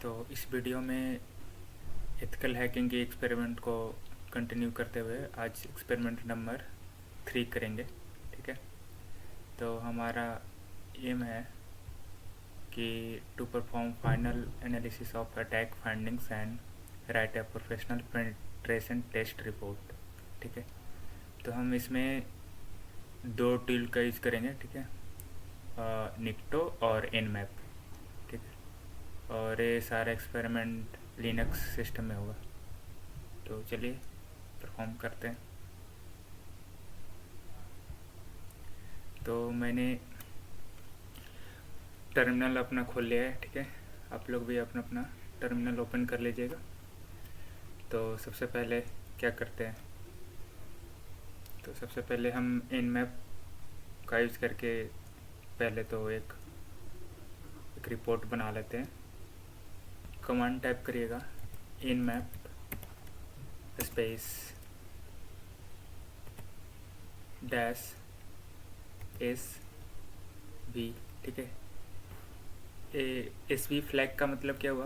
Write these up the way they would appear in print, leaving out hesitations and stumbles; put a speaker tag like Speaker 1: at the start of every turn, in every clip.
Speaker 1: तो इस वीडियो में एथिकल हैकिंग के एक्सपेरिमेंट को कंटिन्यू करते हुए आज एक्सपेरिमेंट नंबर 3 करेंगे। ठीक है, तो हमारा एम है कि to perform final analysis of attack findings and write a professional penetration test report. ठीक है, तो हम इसमें दो टूल का यूज़ करेंगे। ठीक है, निक्टो और एनमैप। ठीक है, और ये सारा एक्सपेरिमेंट लिनक्स सिस्टम में होगा। तो चलिए परफॉर्म करते हैं। तो मैंने टर्मिनल अपना खोल लिया है। ठीक है, आप लोग भी अपना अपना टर्मिनल ओपन कर लीजिएगा। तो सबसे पहले क्या करते हैं, तो सबसे पहले हम एनमैप का यूज़ करके पहले तो एक रिपोर्ट बना लेते हैं। कमांड टाइप करिएगा Nmap space dash S V. ठीक है, एस वी फ्लैग का मतलब क्या हुआ,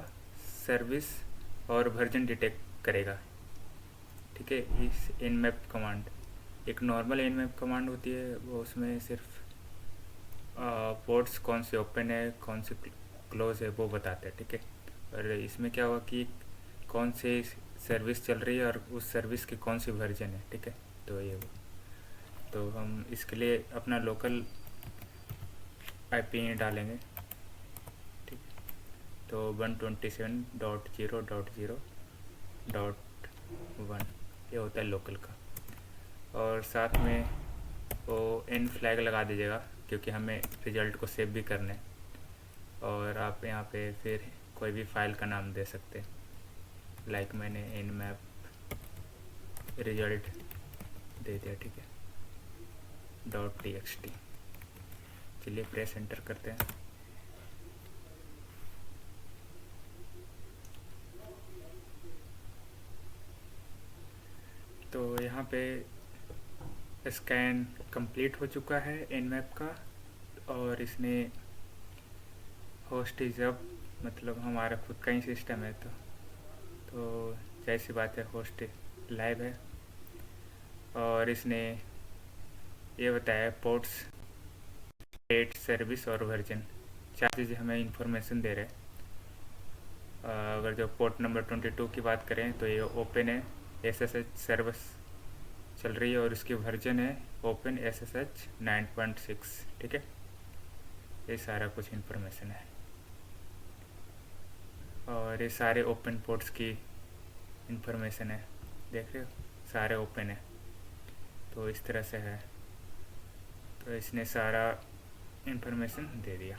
Speaker 1: सर्विस और वर्जन डिटेक्ट करेगा। ठीक है, इस एनमैप कमांड एक नॉर्मल एनमैप कमांड होती है, वो उसमें सिर्फ पोर्ट्स कौन से ओपन है कौन से क्लोज है वो बताते हैं। ठीक है, और इसमें क्या हुआ कि कौन से सर्विस चल रही है और उस सर्विस की कौन सी वर्जन है। ठीक है, तो ये वो तो हम इसके लिए अपना लोकल आईपी डालेंगे। ठीक, तो 127.0.0.1 ये होता है लोकल का, और साथ में वो एन फ्लैग लगा दीजिएगा क्योंकि हमें रिज़ल्ट को सेव भी करना है। और आप यहाँ पे फिर कोई भी फाइल का नाम दे सकते हैं, लाइक मैंने एनमैप रिजल्ट दे दिया। ठीक है, .txt। चलिए प्रेस एंटर करते हैं। तो यहाँ पे स्कैन कंप्लीट हो चुका है एनमैप का, और इसने होस्ट इज अप, मतलब हमारा खुद का ही सिस्टम है। तो जाहिर सी बात है होस्ट लाइव है, और इसने ये बताया पोर्ट्स, डेट, सर्विस और वर्जन, चार चीज़ें हमें इंफॉर्मेशन दे रहे हैं। अगर जो पोर्ट नंबर 22 की बात करें तो ये ओपन है SSH सर्विस चल रही है, और इसकी वर्जन है ओपन SSH 9.6। ठीक है, ये सारा कुछ इन्फॉर्मेशन है, और ये सारे ओपन पोर्ट्स की इन्फॉर्मेशन है। देख रहे हो, सारे ओपन है। तो इस तरह से है, तो इसने सारा इन्फॉर्मेशन दे दिया।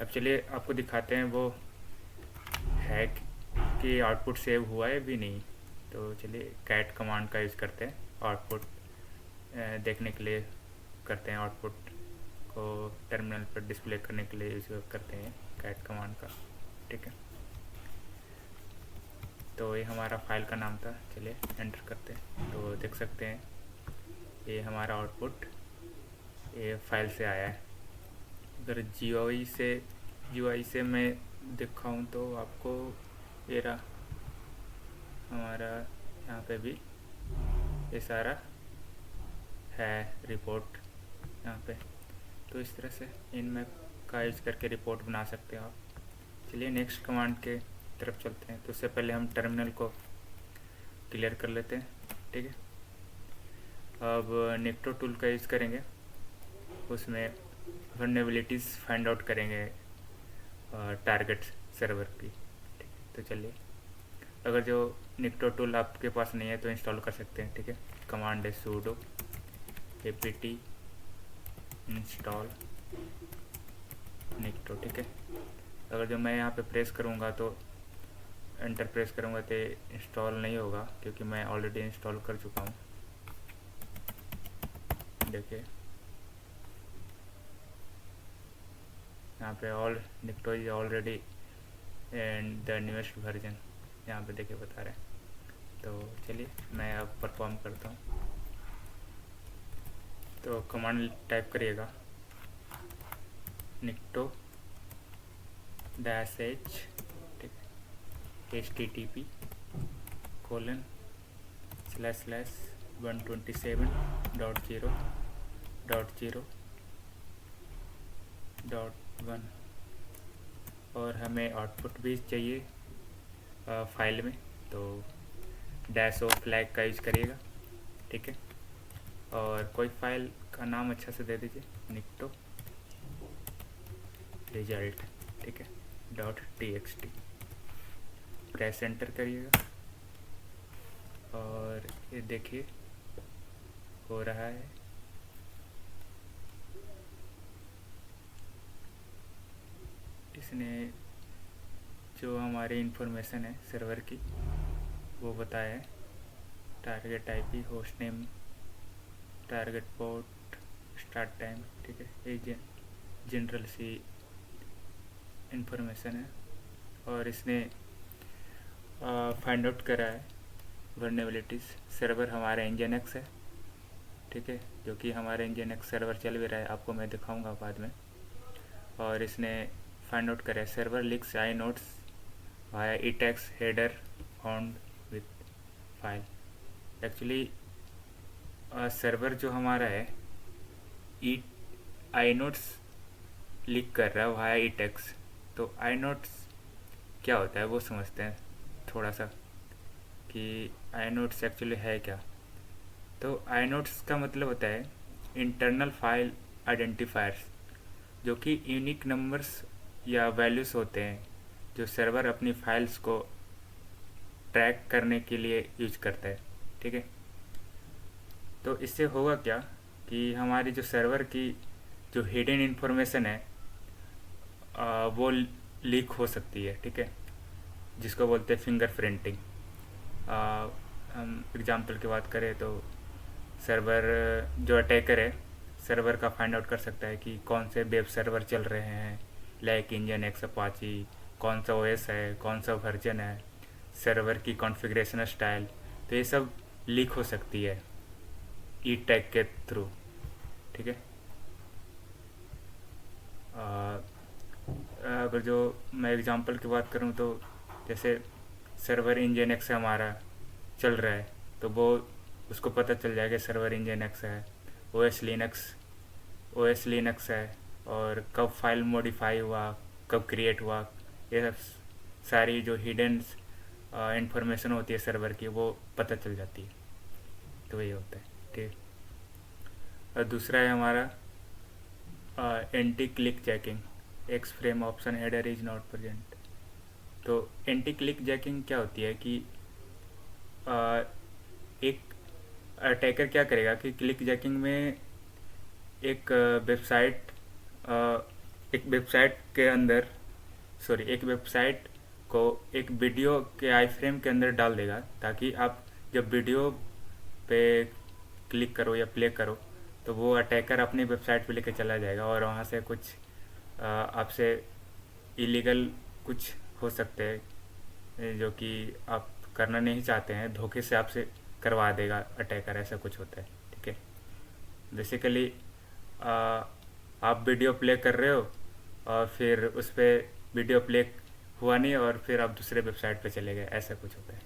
Speaker 1: अब चलिए आपको दिखाते हैं वो हैक कि आउटपुट सेव हुआ है भी नहीं। तो चलिए कैट कमांड का यूज़ करते हैं, आउटपुट देखने के लिए करते हैं, आउटपुट को टर्मिनल पर डिस्प्ले करने के लिए यूज़ करते हैं कैट कमांड का। ठीक है, तो ये हमारा फाइल का नाम था। चलिए एंटर करते हैं, तो देख सकते हैं ये हमारा आउटपुट ये फाइल से आया है। अगर GUI से मैं दिखाऊं तो आपको ये रहा हमारा, यहाँ पे भी ये सारा है रिपोर्ट यहाँ पे। तो इस तरह से एनमैप का यूज़ करके रिपोर्ट बना सकते हो आप। चलिए नेक्स्ट कमांड के तरफ चलते हैं। तो उससे पहले हम टर्मिनल को क्लियर कर लेते हैं। ठीक है, अब निक्टो टूल का यूज़ करेंगे, उसमें वल्नरेबिलिटीज़ फाइंड आउट करेंगे टारगेट सर्वर की। ठीक है, तो चलिए अगर जो निक्टो टूल आपके पास नहीं है तो इंस्टॉल कर सकते हैं। ठीक है, कमांड है sudo apt इंस्टॉल निक्टो। ठीक है, अगर जो मैं यहाँ पे प्रेस करूँगा तो एंटर प्रेस करूँगा तो इंस्टॉल नहीं होगा क्योंकि मैं ऑलरेडी इंस्टॉल कर चुका हूँ। देखिए यहाँ पे all निक्टो is already and the newest version, यहाँ पे देखिए बता रहे हैं। तो चलिए मैं अब परफॉर्म करता हूँ। तो कमांड टाइप करिएगा निक्टो -h। ठीक है, http://127.0.0.1 और हमें आउटपुट भी चाहिए फाइल में, तो डैश ऑफ फ्लैग का यूज करिएगा, ठीक है। और कोई फाइल का नाम अच्छा से दे दीजिए, निक्टो रिजल्ट, ठीक है, .txt। प्रेस एंटर करिएगा और ये देखिए हो रहा है। इसने जो हमारी इंफॉर्मेशन है सर्वर की वो बताया है, target IP, host name, target port, start time, ठीक है। ये जनरल सी इंफॉर्मेशन है। और इसने फाइंड आउट करा है वर्नेबिलिटीज़। सर्वर हमारा nginx है, ठीक है, जो कि हमारे nginx सर्वर चल भी रहा है, आपको मैं दिखाऊंगा बाद में। और इसने फाइंड आउट करा है server leaks inodes via ETags header found with file. Actually server जो हमारा है आई नोट्स लीक कर रहा है वाया ईटेक्स। तो आई नोट्स क्या होता है वो समझते हैं थोड़ा सा, कि आई नोट्स एक्चुअली है क्या। तो आई नोट्स का मतलब होता है इंटरनल फाइल आइडेंटिफायर्स, जो कि यूनिक नंबर्स या वैल्यूज़ होते हैं जो सर्वर अपनी फाइल्स को ट्रैक करने के लिए यूज करता है, ठीक है। तो इससे होगा क्या कि हमारी जो सर्वर की जो हिडन इन्फॉर्मेशन है वो लीक हो सकती है, ठीक है, जिसको बोलते हैं फिंगरप्रिंटिंग। हम एग्जाम्पल की बात करें तो सर्वर जो अटैकर है सर्वर का फाइंड आउट कर सकता है कि कौन से वेब सर्वर चल रहे हैं, लाइक nginx, अपाची, कौन सा ओएस है, कौन सा वर्जन है, सर्वर की कॉन्फ़िगरेशन स्टाइल। तो ये सब लीक हो सकती है ई टैग के थ्रू, ठीक है। अगर जो मैं एग्जांपल की बात करूं तो जैसे सर्वर nginx से हमारा चल रहा है तो वो उसको पता चल जाएगा सर्वर nginx है, ओएस लिनक्स है, और कब फाइल मॉडिफाई हुआ, कब क्रिएट हुआ, ये सब सारी जो हिडन इंफॉर्मेशन होती है सर्वर की वो पता चल जाती है। तो ये होता है, ठीक। और दूसरा है हमारा anti click jacking, x frame option header is not present. तो एंटी क्लिक जैकिंग क्या होती है कि एक अटैकर क्या करेगा कि क्लिक जैकिंग में एक वेबसाइट के अंदर एक वेबसाइट को एक वीडियो के आई फ्रेम के अंदर डाल देगा, ताकि आप जब वीडियो पे क्लिक करो या प्ले करो तो वो अटैकर अपनी वेबसाइट पे लेके चला जाएगा और वहाँ से कुछ आपसे इलीगल कुछ हो सकते हैं जो कि आप करना नहीं चाहते हैं, धोखे से आपसे करवा देगा अटैकर, ऐसा कुछ होता है, ठीक है। बेसिकली आप वीडियो प्ले कर रहे हो और फिर उस पर वीडियो प्ले हुआ नहीं और फिर आप दूसरे वेबसाइट पे चले गए, ऐसा कुछ होता है।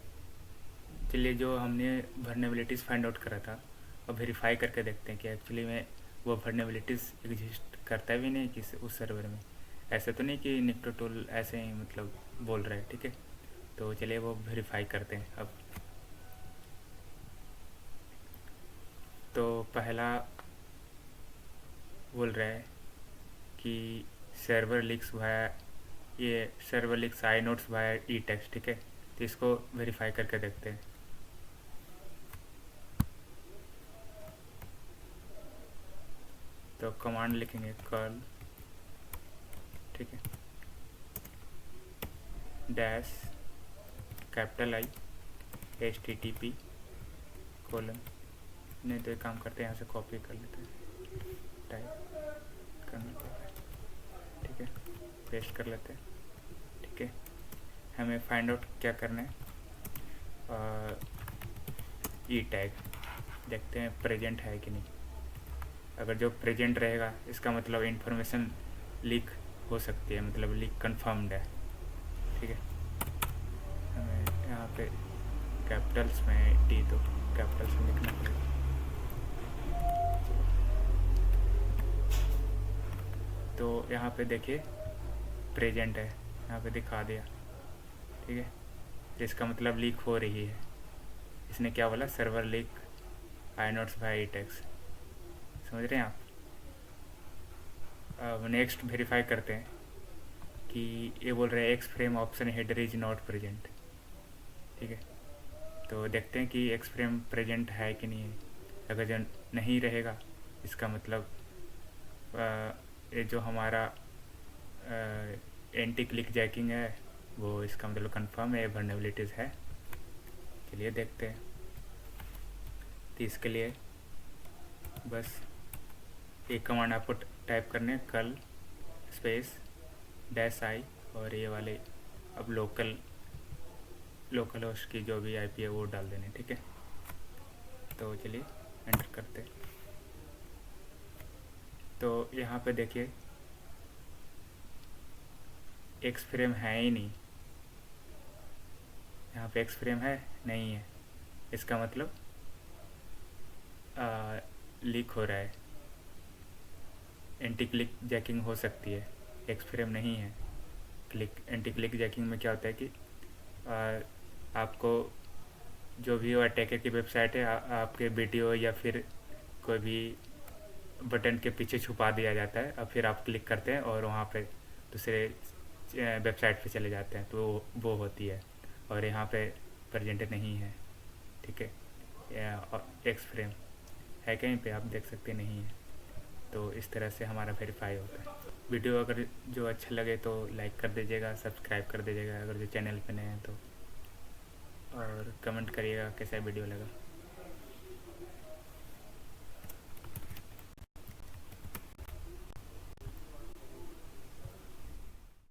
Speaker 1: चलिए, जो हमने वर्नेबिलिटीज़ फाइंड आउट करा था और वेरीफाई करके देखते हैं कि एक्चुअली में वो वर्नेबिलिटीज़ एग्जिस्ट करता भी नहीं कि उस सर्वर में। ऐसा तो नहीं कि निक्टो टूल ऐसे ही मतलब बोल रहा है, ठीक है। तो चलिए वो वेरीफाई करते हैं अब। तो पहला बोल रहा है कि server leaks inodes via ई टेक्स्ट, ठीक है। तो इसको वेरीफाई करके देखते हैं। तो कमांड लिखेंगे कर्ल, ठीक है, dash capital I http colon, नहीं तो एक काम करते हैं यहाँ से कॉपी कर लेते हैं, टाइप करना पड़ेगा, ठीक है, पेस्ट कर लेते हैं, ठीक है। हमें फाइंड आउट क्या करना है, ई टैग देखते हैं प्रेजेंट है कि नहीं। अगर जो प्रेजेंट रहेगा इसका मतलब इंफॉर्मेशन लीक हो सकती है, मतलब लीक कंफर्म्ड है, ठीक है। यहाँ पे कैपिटल्स में टी तो कैपिटल्स में लिखना पड़ेगा। तो यहाँ पे देखिए प्रेजेंट है, यहाँ पे दिखा दिया, ठीक है। तो इसका मतलब लीक हो रही है। इसने क्या बोला, सर्वर लीक आइनोड्स बाय टेक्स, समझ रहे हैं आप। अब नेक्स्ट वेरीफाई करते हैं कि ये बोल रहे हैं x frame option header is not present, ठीक है। तो देखते हैं कि एक्स फ्रेम प्रेजेंट है कि नहीं है। अगर जो नहीं रहेगा इसका मतलब ये जो हमारा एंटी क्लिक जैकिंग है वो इसका मतलब कंफर्म है, वल्नरेबिलिटीज़ है। चलिए देखते हैं। तो इसके लिए बस एक कमांड आपको टाइप करने, कर्ल स्पेस -i, और ये वाले अब लोकल होस्ट की जो भी आईपी है वो डाल देने, ठीक है। तो चलिए एंटर करते हैं। तो यहाँ पे देखिए एक्स फ्रेम है ही नहीं, यहाँ पे एक्स फ्रेम है नहीं है, इसका मतलब लीक हो रहा है, एंटी क्लिक जैकिंग हो सकती है। एक्स फ्रेम नहीं है। एंटी क्लिक जैकिंग में क्या होता है कि आपको जो भी वो अटैकर की वेबसाइट है आपके वीडियो या फिर कोई भी बटन के पीछे छुपा दिया जाता है, और फिर आप क्लिक करते हैं और वहाँ पे दूसरे वेबसाइट पे चले जाते हैं, तो वो होती है। और यहाँ पे प्रेजेंट नहीं है, ठीक है। एक्स फ्रेम है कहीं पे, आप देख सकते नहीं है। तो इस तरह से हमारा वेरीफाई होता है। वीडियो अगर जो अच्छा लगे तो लाइक कर दीजिएगा, सब्सक्राइब कर दीजिएगा अगर जो चैनल पे नए हैं तो, और कमेंट करिएगा कैसा वीडियो लगा।